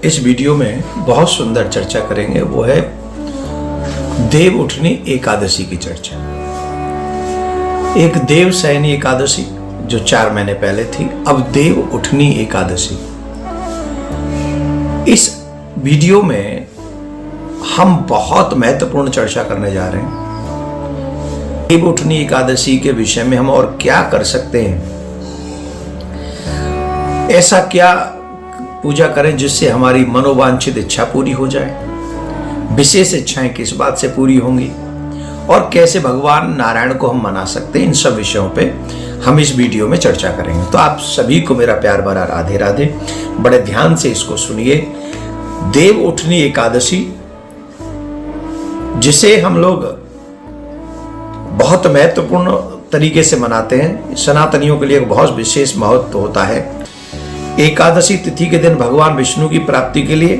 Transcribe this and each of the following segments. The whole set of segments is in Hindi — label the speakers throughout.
Speaker 1: इस वीडियो में बहुत सुंदर चर्चा करेंगे, वो है देव उठनी एकादशी की चर्चा। एक देव शयनी एकादशी जो 4 महीने पहले थी, अब देव उठनी एकादशी। इस वीडियो में हम बहुत महत्वपूर्ण चर्चा करने जा रहे हैं। देव उठनी एकादशी के विषय में हम और क्या कर सकते हैं, ऐसा क्या पूजा करें जिससे हमारी मनोवांछित इच्छा पूरी हो जाए, विशेष इच्छाएं किस बात से पूरी होंगी, और कैसे भगवान नारायण को हम मना सकते हैं। इन सब विषयों पे हम इस वीडियो में चर्चा करेंगे। तो आप सभी को मेरा प्यार भरा राधे राधे। बड़े ध्यान से इसको सुनिए। देव उठनी एकादशी, जिसे हम लोग बहुत महत्वपूर्ण तरीके से मनाते हैं, सनातनियों के लिए एक बहुत विशेष महत्व होता है। एकादशी तिथि के दिन भगवान विष्णु की प्राप्ति के लिए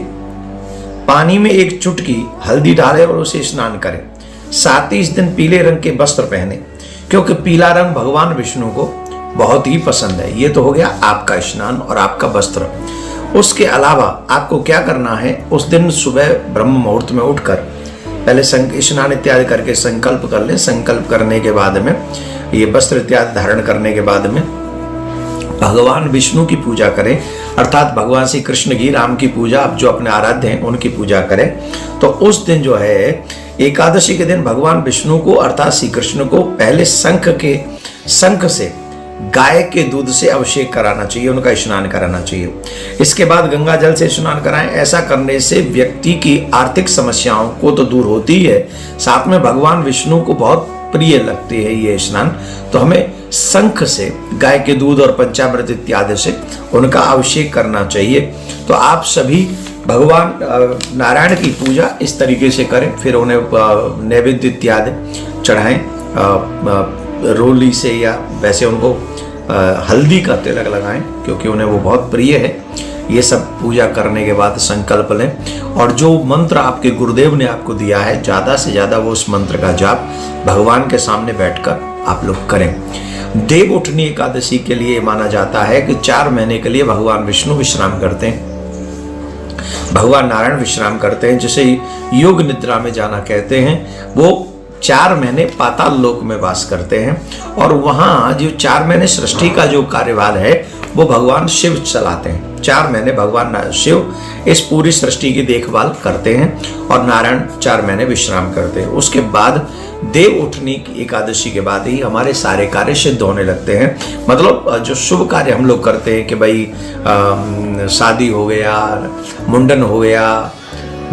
Speaker 1: पानी में एक चुटकी हल्दी डालें और उसे स्नान करें। साथ ही इस दिन पीले रंग के वस्त्र पहने, क्योंकि पीला रंग भगवान विष्णु को बहुत ही पसंद है। ये तो हो गया आपका स्नान और आपका वस्त्र। उसके अलावा आपको क्या करना है, उस दिन सुबह ब्रह्म मुहूर्त में उठकर पहले स्नान इत्यादि करके संकल्प कर लें। संकल्प करने के बाद में ये वस्त्र इत्यादि धारण करने के बाद में भगवान विष्णु की पूजा करें, अर्थात भगवान श्री कृष्ण की, राम की पूजा, आप जो अपने आराध्य हैं उनकी पूजा करें। तो उस दिन जो है एकादशी के दिन भगवान विष्णु को अर्थात श्री कृष्ण को पहले शंख से गाय के दूध से अभिषेक कराना चाहिए, उनका स्नान कराना चाहिए। इसके बाद गंगा जल से स्नान कराएं। ऐसा करने से व्यक्ति की आर्थिक समस्याओं को तो दूर होती है, साथ में भगवान विष्णु को बहुत प्रिय लगती है ये स्नान। तो हमें शंख से, गाय के दूध और पंचामृत इत्यादि से उनका अभिषेक करना चाहिए। तो आप सभी भगवान नारायण की पूजा इस तरीके से करें, फिर उन्हें नैवेद्य इत्यादि चढ़ाएं रोली से, या वैसे उनको हल्दी का तिलक लगाएं क्योंकि उन्हें वो बहुत प्रिय है। ये सब पूजा करने के बाद संकल्प लें, और जो मंत्र आपके गुरुदेव ने आपको दिया है ज़्यादा से ज़्यादा वो उस मंत्र का जाप भगवान के सामने बैठकर आप लोग करें। देव उठनी एकादशी के लिए माना जाता है कि 4 महीने के लिए भगवान विष्णु विश्राम करते हैं, भगवान नारायण विश्राम करते हैं, जिसे योग निद्रा में जाना कहते हैं। वो 4 महीने पाताल लोक में वास करते हैं, और वहाँ जो 4 महीने सृष्टि का जो कार्यभार है वो भगवान शिव चलाते हैं। 4 महीने भगवान शिव इस पूरी सृष्टि की देखभाल करते हैं, और नारायण 4 महीने विश्राम करते हैं। उसके बाद देव उठनी की एकादशी के बाद ही हमारे सारे कार्य सिद्ध होने लगते हैं। मतलब जो शुभ कार्य हम लोग करते हैं कि भाई शादी हो गया, मुंडन हो गया,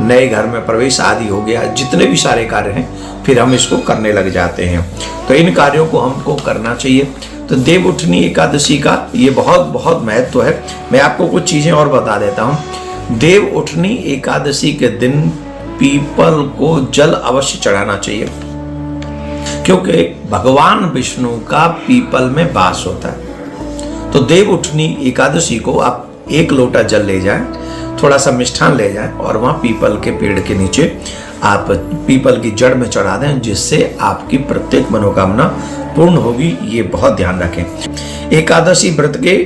Speaker 1: नए घर में प्रवेश आदि हो गया, जितने भी सारे कार्य हैं फिर हम इसको करने लग जाते हैं। तो इन कार्यों को हमको करना चाहिए। तो देव उठनी एकादशी का ये बहुत बहुत महत्व है। मैं आपको कुछ चीज़ें और बता देता हूँ। देव उठनी एकादशी के दिन पीपल को जल अवश्य चढ़ाना चाहिए, क्योंकि भगवान विष्णु का पीपल में वास होता है। तो देव उठनी एकादशी को आप 1 लोटा जल ले जाएं, थोड़ा सा मिष्ठान ले जाएं, और वहाँ पीपल के पेड़ के नीचे आप पीपल की जड़ में चढ़ा दें, जिससे आपकी प्रत्येक मनोकामना पूर्ण होगी। ये बहुत ध्यान रखें। एकादशी व्रत के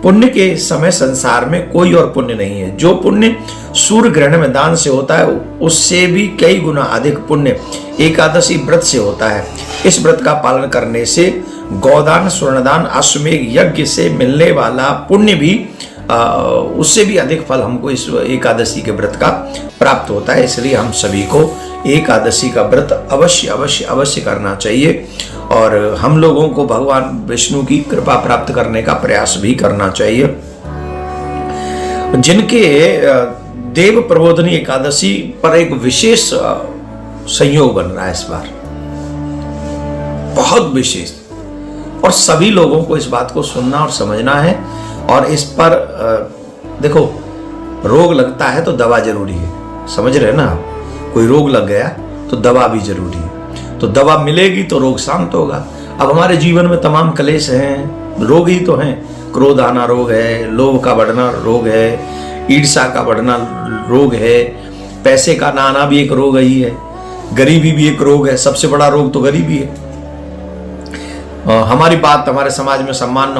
Speaker 1: पुण्य के समय संसार में कोई और पुण्य नहीं है। जो पुण्य सूर्य ग्रहण में दान से होता है, उससे भी कई गुना अधिक पुण्य एकादशी व्रत से होता है। इस व्रत का पालन करने से गौदान, स्वर्णदान, अश्वमेध यज्ञ से मिलने वाला पुण्य भी उससे भी अधिक फल हमको इस एकादशी के व्रत का प्राप्त होता है। इसलिए हम सभी को एकादशी का व्रत अवश्य अवश्य अवश्य करना चाहिए, और हम लोगों को भगवान विष्णु की कृपा प्राप्त करने का प्रयास भी करना चाहिए। जिनके देव प्रबोधनी एकादशी पर एक विशेष संयोग बन रहा है इस बार, बहुत विशेष, और सभी लोगों को इस बात को सुनना और समझना है। और इस पर देखो, रोग लगता है तो दवा जरूरी है, समझ रहे ना आप? कोई रोग लग गया तो दवा भी जरूरी है, तो दवा मिलेगी तो रोग शांत होगा। अब हमारे जीवन में तमाम क्लेश हैं, रोग ही तो हैं। क्रोध आना रोग है, लोभ का बढ़ना रोग है, ईर्ष्या का बढ़ना रोग है, पैसे का ना आना भी एक रोग ही है, गरीबी भी एक रोग है। सबसे बड़ा रोग तो गरीबी है। हमारी बात हमारे समाज में सम्मान न